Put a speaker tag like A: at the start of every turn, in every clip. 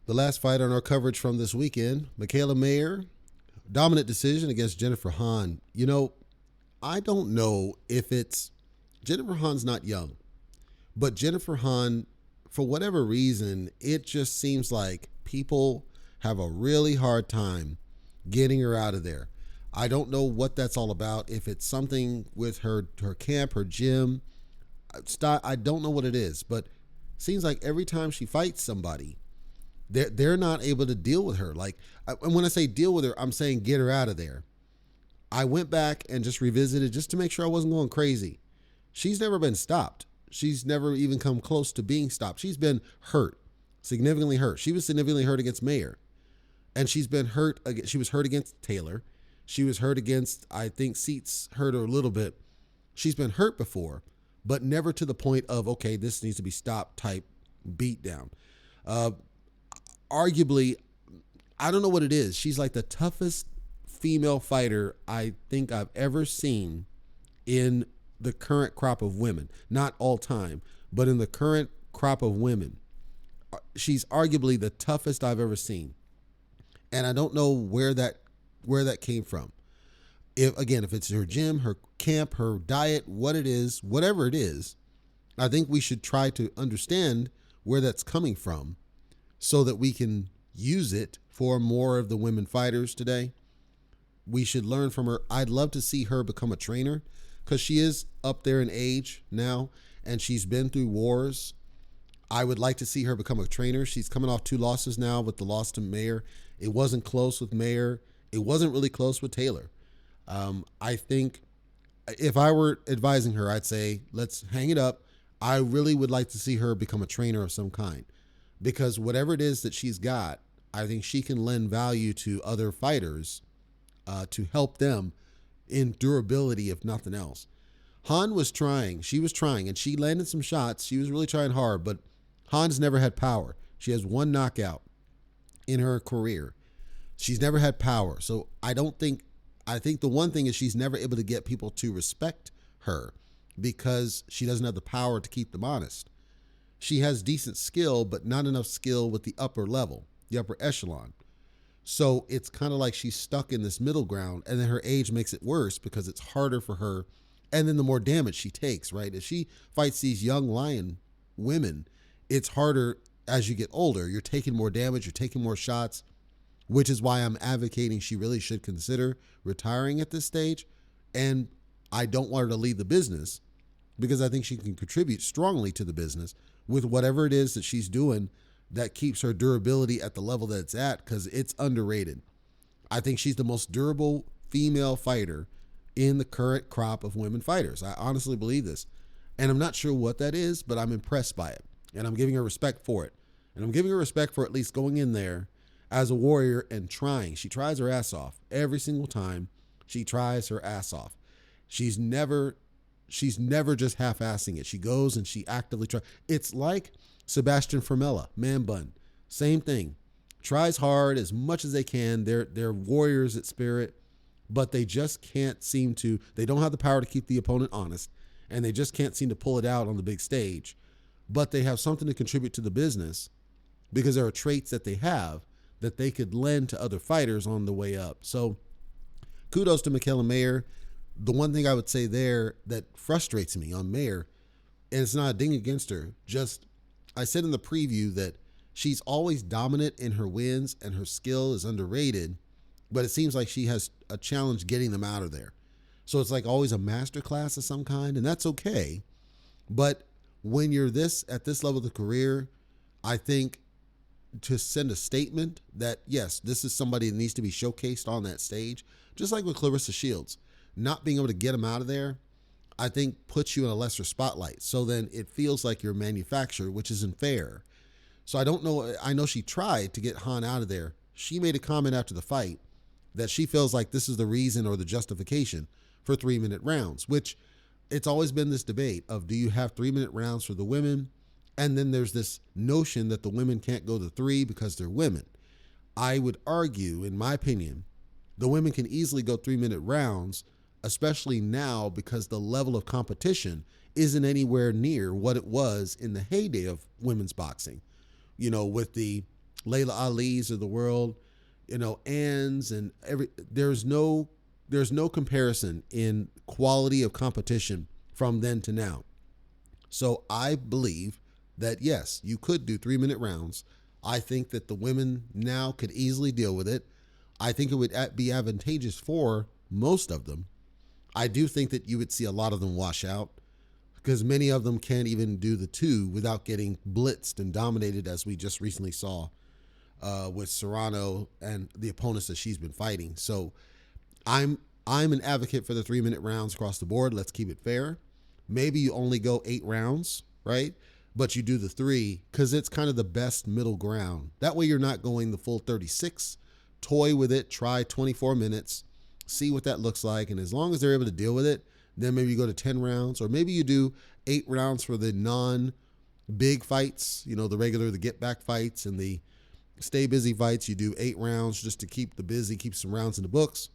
A: The last fight on our coverage from this weekend, Michaela Mayer, dominant decision against Jennifer Hahn. I don't know if it's Jennifer Hahn's not young, but Jennifer Hahn, for whatever reason, it just seems like people have a really hard time getting her out of there. I don't know what that's all about. If it's something with her camp, her gym, I don't know what it is, but it seems like every time she fights somebody, they're not able to deal with her. And when I say deal with her, I'm saying get her out of there. I went back and just revisited just to make sure I wasn't going crazy. She's never been stopped. She's never even come close to being stopped. She's been hurt, significantly hurt. She was significantly hurt against Mayer. And she's been hurt. She was hurt against Taylor. She was hurt against, I think, Seats hurt her a little bit. She's been hurt before, but never to the point of, okay, this needs to be stopped type beatdown. Arguably, I don't know what it is. She's like the toughest female fighter I think I've ever seen in the current crop of women. Not all time, but in the current crop of women. She's arguably the toughest I've ever seen. And I don't know where that came from. If it's her gym, her camp, her diet, what it is, whatever it is, I think we should try to understand where that's coming from so that we can use it for more of the women fighters today. We should learn from her. I'd love to see her become a trainer because she is up there in age now and she's been through wars. I would like to see her become a trainer. She's coming off 2 losses now with the loss to Mayer. It wasn't close with Mayer. It wasn't really close with Taylor. I think if I were advising her, I'd say, let's hang it up. I really would like to see her become a trainer of some kind because whatever it is that she's got, I think she can lend value to other fighters to help them in durability, if nothing else. Hahn was trying. She was trying, and she landed some shots. She was really trying hard, but Hahn's never had power. She has 1 knockout in her career. She's never had power. So I think the one thing is she's never able to get people to respect her because she doesn't have the power to keep them honest. She has decent skill, but not enough skill with the upper level, the upper echelon. So it's kind of like she's stuck in this middle ground, and then her age makes it worse because it's harder for her. And then the more damage she takes, right? If she fights these young lion women, it's harder as you get older. You're taking more damage, you're taking more shots, which is why I'm advocating she really should consider retiring at this stage. And I don't want her to leave the business because I think she can contribute strongly to the business with whatever it is that she's doing that keeps her durability at the level that it's at because it's underrated. I think she's the most durable female fighter in the current crop of women fighters. I honestly believe this. And I'm not sure what that is, but I'm impressed by it. And I'm giving her respect for it. And I'm giving her respect for at least going in there as a warrior and trying. She tries her ass off every single time. She tries her ass off. She's never just half-assing it. She goes and she actively tries. It's like Sebastian Formella, Man Bun. Same thing. Tries hard as much as they can. They're warriors at spirit, but they just can't seem to. They don't have the power to keep the opponent honest, and they just can't seem to pull it out on the big stage. But they have something to contribute to the business because there are traits that they have that they could lend to other fighters on the way up. So kudos to Michaela Mayer. The one thing I would say there that frustrates me on Mayer, and it's not a ding against her, just I said in the preview that she's always dominant in her wins and her skill is underrated, but it seems like she has a challenge getting them out of there. So it's like always a masterclass of some kind, and that's okay. But when you're at this level of the career, I think to send a statement that, yes, this is somebody that needs to be showcased on that stage, just like with Clarissa Shields, not being able to get them out of there, I think puts you in a lesser spotlight. So then it feels like you're manufactured, which isn't fair. So I don't know. I know she tried to get Hahn out of there. She made a comment after the fight that she feels like this is the reason or the justification for 3-minute rounds, which it's always been this debate of, do you have 3-minute rounds for the women? And then there's this notion that the women can't go to 3 because they're women. I would argue, in my opinion, the women can easily go 3-minute rounds, especially now because the level of competition isn't anywhere near what it was in the heyday of women's boxing. You know, with the Layla Ali's of the world, Ann's and there's no comparison in quality of competition from then to now. So I believe that yes, you could do 3 minute rounds. I think that the women now could easily deal with it. I think it would be advantageous for most of them. I do think that you would see a lot of them wash out because many of them can't even do the two without getting blitzed and dominated, as we just recently saw with Serrano and the opponents that she's been fighting. So I'm I'm an advocate for the 3 minute rounds across the board. Let's keep it fair. Maybe you only go 8 rounds, right? But you do the three because it's kind of the best middle ground. That way you're not going the full 36. Toy with it, try 24 minutes, see what that looks like. And as long as they're able to deal with it, then maybe you go to 10 rounds, or maybe you do 8 rounds for the non-big fights, the get back fights and the stay busy fights. You do 8 rounds just to keep the busy, keep some rounds in the books.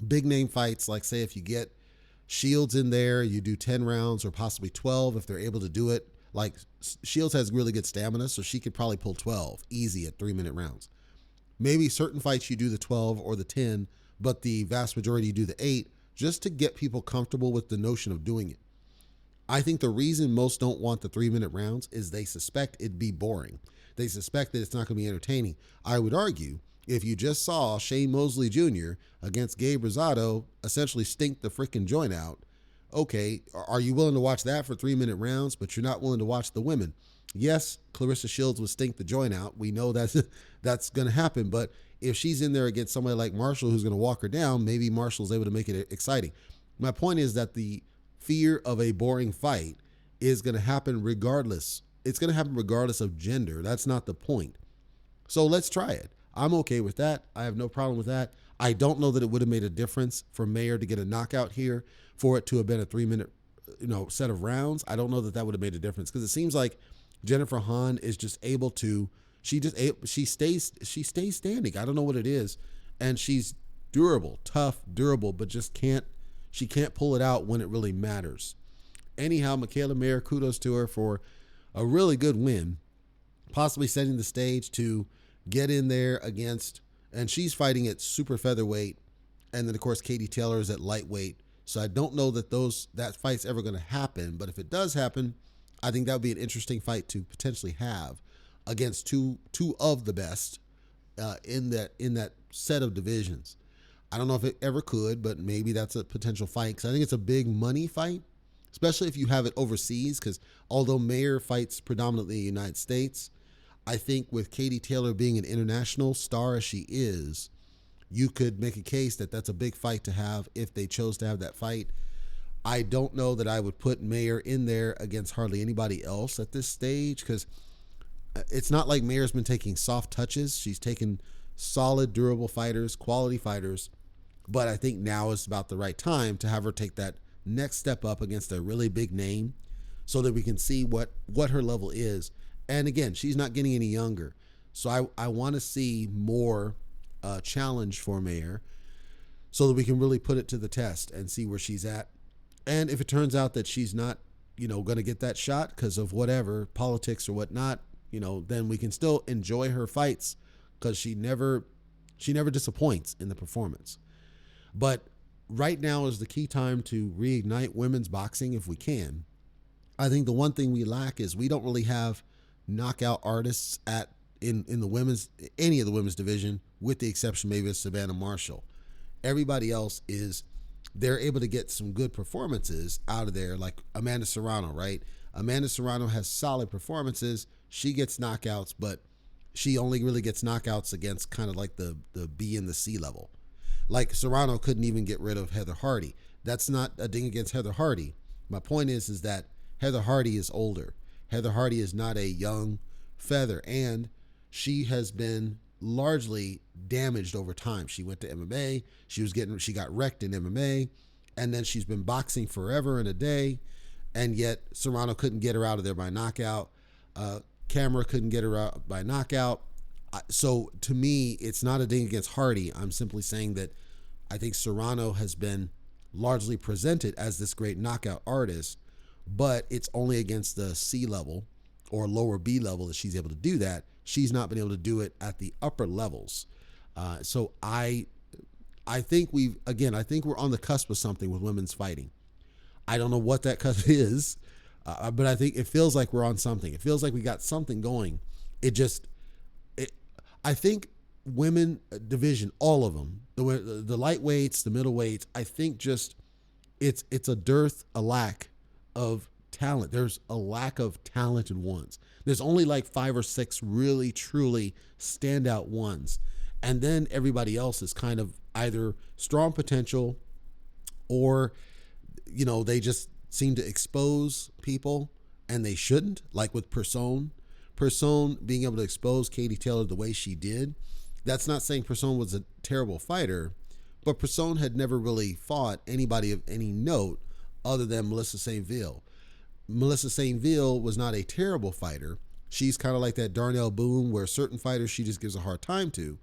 A: Big name fights, like say if you get Shields in there, you do 10 rounds or possibly 12 if they're able to do it. Like Shields has really good stamina, so she could probably pull 12 easy at 3 minute rounds. Maybe certain fights you do the 12 or the 10, but the vast majority you do the 8 just to get people comfortable with the notion of doing it. I think the reason most don't want the 3 minute rounds is they suspect it'd be boring. They suspect that it's not going to be entertaining. I would argue if you just saw Shane Mosley Jr. against Gabe Rosado essentially stink the freaking joint out, okay, are you willing to watch that for 3 minute rounds, but you're not willing to watch the women? Yes, Clarissa Shields would stink the joint out. We know that's going to happen, but if she's in there against somebody like Marshall who's going to walk her down, maybe Marshall's able to make it exciting. My point is that the fear of a boring fight is going to happen regardless. It's going to happen regardless of gender. That's not the point. So let's try it. I'm okay with that. I have no problem with that. I don't know that it would have made a difference for Mayer to get a knockout here for it to have been a 3 minute, set of rounds. I don't know that would have made a difference because it seems like Jennifer Hahn is just able to, she stays standing. I don't know what it is. And she's tough, durable, but she can't pull it out when it really matters. Anyhow, Michaela Mayer, kudos to her for a really good win, possibly setting the stage to get in there against, and she's fighting at super featherweight. And then of course, Katie Taylor is at lightweight. So I don't know that fight's ever going to happen, but if it does happen, I think that would be an interesting fight to potentially have against two of the best in that set of divisions. I don't know if it ever could, but maybe that's a potential fight because I think it's a big money fight, especially if you have it overseas. Because although Mayer fights predominantly in the United States, I think with Katie Taylor being an international star as she is, you could make a case that that's a big fight to have if they chose to have that fight. I don't know that I would put Mayer in there against hardly anybody else at this stage because it's not like Mayer's been taking soft touches. She's taken solid, durable fighters, quality fighters. But I think now is about the right time to have her take that next step up against a really big name so that we can see what her level is. And again, she's not getting any younger. So I want to see more challenge for Mayer so that we can really put it to the test and see where she's at. And if it turns out that she's not, going to get that shot because of whatever, politics or whatnot, then we can still enjoy her fights because she never disappoints in the performance. But right now is the key time to reignite women's boxing if we can. I think the one thing we lack is we don't really have knockout artists in the women's, any of the women's division, with the exception maybe of Savannah Marshall. Everybody else they're able to get some good performances out of there, like Amanda Serrano, right? Amanda Serrano has solid performances. She gets knockouts, but she only really gets knockouts against kind of like the B and the C level. Like Serrano couldn't even get rid of Heather Hardy. That's not a ding against Heather Hardy. My point is that Heather Hardy is older. Heather Hardy is not a young feather, and she has been largely damaged over time. She went to MMA. She got wrecked in MMA, and then she's been boxing forever and a day, and yet Serrano couldn't get her out of there by knockout. Camera couldn't get her out by knockout. So to me, it's not a ding against Hardy. I'm simply saying that I think Serrano has been largely presented as this great knockout artist, but it's only against the C level or lower B level that she's able to do that. She's not been able to do it at the upper levels. So I think I think we're on the cusp of something with women's fighting. I don't know what that cusp is, but I think it feels like we're on something. It feels like we got something going. I think women division, all of them, the lightweights, the middleweights, I think just it's a lack of talent. There's a lack of talented ones. There's only like 5 or 6 really, truly standout ones. And then everybody else is kind of either strong potential or, they just seem to expose people and they shouldn't, like with Person being able to expose Katie Taylor the way she did. That's not saying Person was a terrible fighter, but Person had never really fought anybody of any note other than Melissa St. Ville. Melissa St. Ville was not a terrible fighter. She's kind of like that Darnell Boone where certain fighters she just gives a hard time to.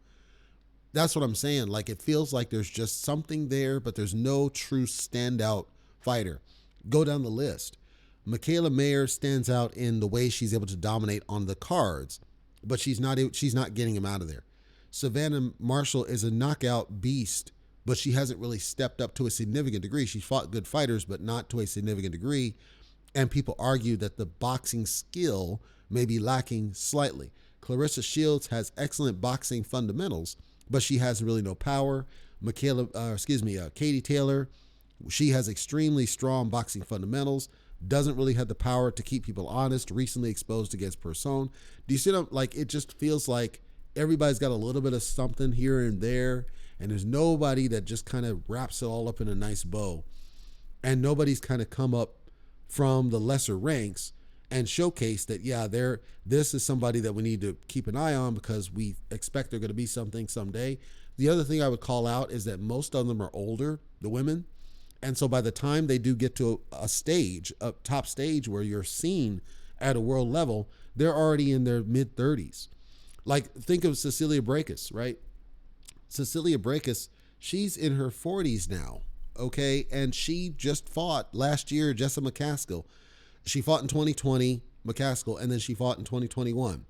A: That's what I'm saying. Like, it feels like there's just something there, but there's no true standout fighter. Go down the list. Michaela Mayer stands out in the way she's able to dominate on the cards, but she's not getting him out of there. Savannah Marshall is a knockout beast, but she hasn't really stepped up to a significant degree. She's fought good fighters, but not to a significant degree. And people argue that the boxing skill may be lacking slightly. Clarissa Shields has excellent boxing fundamentals, but she has really no power. Katie Taylor, she has extremely strong boxing fundamentals, doesn't really have the power to keep people honest, recently exposed against Person. Do you see them? Like, it just feels like everybody's got a little bit of something here and there, and there's nobody that just kind of wraps it all up in a nice bow. And nobody's kind of come up from the lesser ranks and showcase that, this is somebody that we need to keep an eye on because we expect they're going to be something someday. The other thing I would call out is that most of them are older, the women. And so by the time they do get to a top stage where you're seen at a world level, they're already in their mid-30s. Like, think of Cecilia Brækhus, right? Cecilia Brækhus, she's in her 40s now, okay? And she just fought last year, Jessa McCaskill. She fought in 2020, McCaskill, and then she fought in 2021.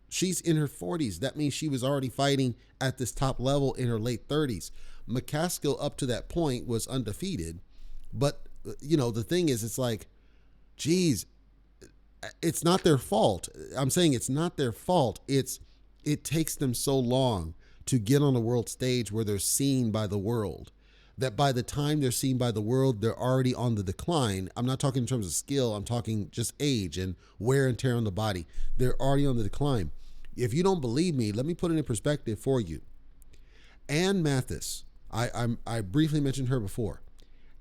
A: She's in her 40s. That means she was already fighting at this top level in her late 30s. McCaskill, up to that point, was undefeated. But, the thing is, it's like, geez, it's not their fault. I'm saying it's not their fault. It takes them so long to get on a world stage where they're seen by the world, that by the time they're seen by the world, they're already on the decline. I'm not talking in terms of skill. I'm talking just age and wear and tear on the body. They're already on the decline. If you don't believe me, let me put it in perspective for you. Ann Mathis, I briefly mentioned her before.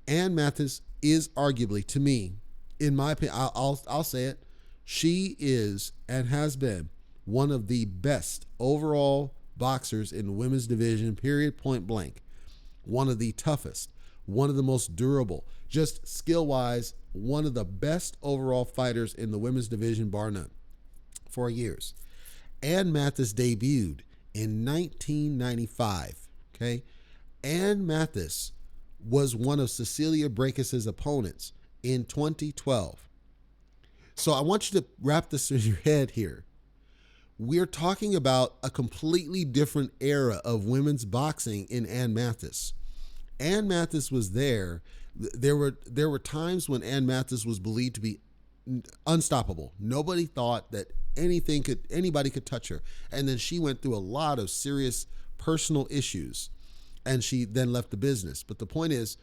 A: Ann Mathis is arguably, to me, in my opinion, I'll say it, she is and has been one of the best overall boxers in the women's division, period, point blank. One of the toughest, one of the most durable, just skill-wise, one of the best overall fighters in the women's division, bar none, for years. Ann Mathis debuted in 1995, okay? Ann Mathis was one of Cecilia Brækhus' opponents in 2012. So I want you to wrap this in your head here. We're talking about a completely different era of women's boxing in Ann Mathis. Ann Mathis was there. There were times when Ann Mathis was believed to be unstoppable. Nobody thought that anybody could touch her. And then she went through a lot of serious personal issues, and she then left the business. But the point is,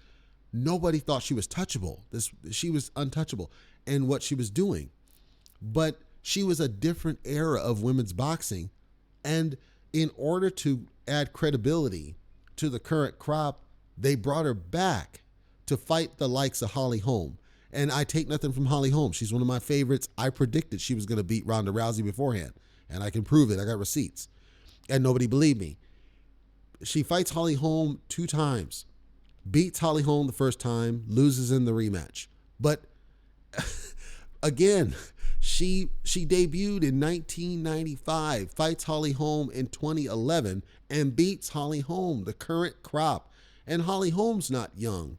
A: nobody thought she was touchable. She was untouchable in what she was doing. But she was a different era of women's boxing. And in order to add credibility to the current crop, they brought her back to fight the likes of Holly Holm. And I take nothing from Holly Holm. She's one of my favorites. I predicted she was going to beat Ronda Rousey beforehand. And I can prove it. I got receipts. And nobody believed me. She fights Holly Holm 2 times. Beats Holly Holm the first time. Loses in the rematch. But again, she debuted in 1995. Fights Holly Holm in 2011. And beats Holly Holm, the current crop. And Holly Holm's not young.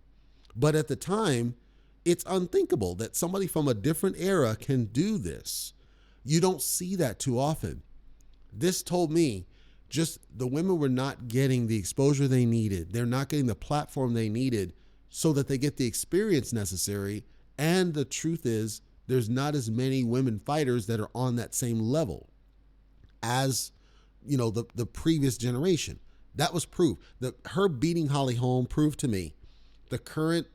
A: But at the time, it's unthinkable that somebody from a different era can do this. You don't see that too often. This told me just the women were not getting the exposure they needed. They're not getting the platform they needed so that they get the experience necessary. And the truth is, there's not as many women fighters that are on that same level as, the previous generation. That was proof. Her beating Holly Holm proved to me the current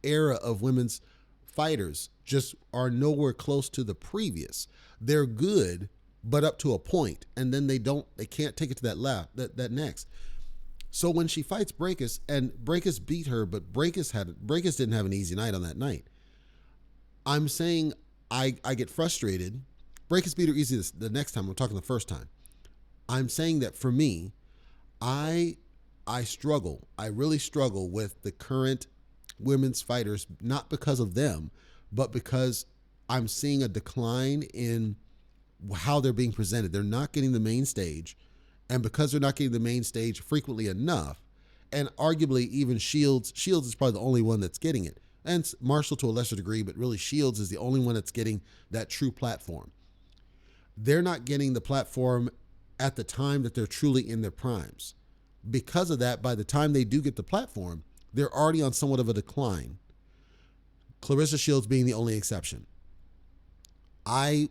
A: era of women's fighters just are nowhere close to the previous. They're good, but up to a point, and then they can't take it to that next. So when she fights Breakus, and Breakus beat her, but Breakus didn't have an easy night on that night. I'm saying I get frustrated. Breakus beat her easy the next time. I'm talking the first time. I'm saying that for me, I struggle. I really struggle with the current women's fighters, not because of them, but because I'm seeing a decline in how they're being presented. They're not getting the main stage. And because they're not getting the main stage frequently enough, and arguably even Shields is probably the only one that's getting it. And Marshall to a lesser degree, but really Shields is the only one that's getting that true platform. They're not getting the platform at the time that they're truly in their primes. Because of that, by the time they do get the platform, they're already on somewhat of a decline. Claressa Shields being the only exception. I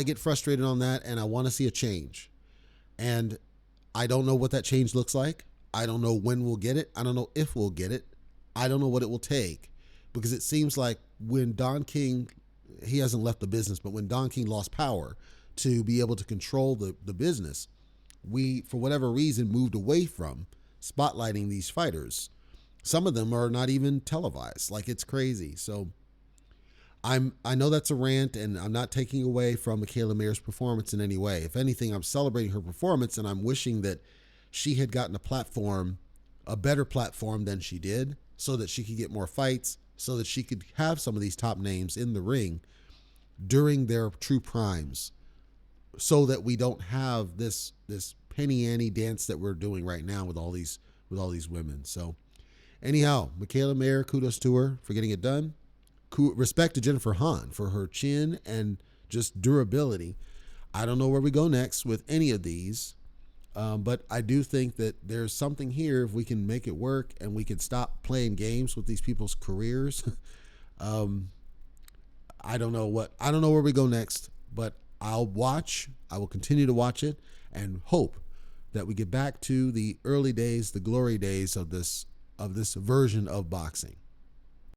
A: get frustrated on that, and I want to see a change. And I don't know what that change looks like. I don't know when we'll get it. I don't know if we'll get it. I don't know what it will take, because it seems like when Don King, he hasn't left the business, but when Don King lost power to be able to control the business, we, for whatever reason, moved away from spotlighting these fighters. Some of them are not even televised. Like, it's crazy. So I know that's a rant, and I'm not taking away from Michaela Mayer's performance in any way. If anything, I'm celebrating her performance, and I'm wishing that she had gotten a better platform than she did, so that she could get more fights, so that she could have some of these top names in the ring during their true primes, so that we don't have this penny ante dance that we're doing right now with all these women. So anyhow, Michaela Mayer, kudos to her for getting it done. Respect to Jennifer Hahn for her chin and just durability. I don't know where we go next with any of these, but I do think that there's something here if we can make it work and we can stop playing games with these people's careers. I don't know where we go next, but I will continue to watch it and hope that we get back to the early days, the glory days of this version of boxing.